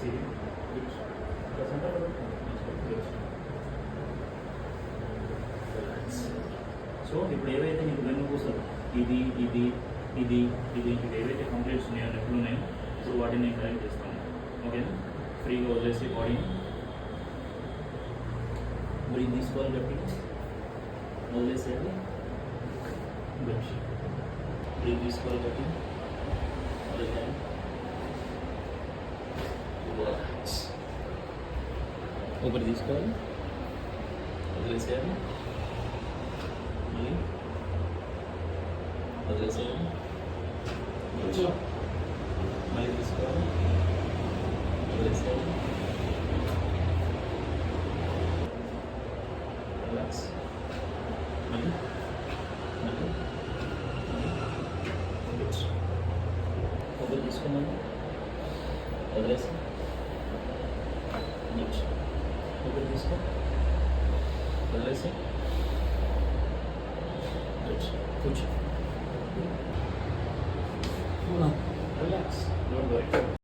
See, which doesn't have so ఇప్పుడు ఏవైతే నీకు వెన్నుపూసలు ఇది ఇది ఇది ఇది ఇవి ఏవైతే కంప్లైంట్స్ ఉన్నాయో నొప్పులు ఉన్నాయో సో వాటిని నేను కరెక్ట్ చేస్తాను. ఓకేనా? ఫ్రీగా వదిలేసి బాడీని బ్రీత్ తీసుకోవాలి, గట్టిగా వదిలేసేయాలి. గుడ్. బ్రీత్ తీసుకోవాలి, గట్టిగా వదిలేయాలి. ఊపిరి తీసుకోవాలి, వదిలేసేయాలి, మళ్ళీ వదిలేసేయాలి, మళ్ళీ తీసుకోవాలి, వదిలేసేయాలి, రిలాక్స్, మళ్ళీ మళ్ళీ ఊపిరి తీసుకున్నాను, వదిలేసి ఊపిరి తీసుకో, వదిలేసి కూర్చో, రిలాక్స్, డోంట్ వరీ.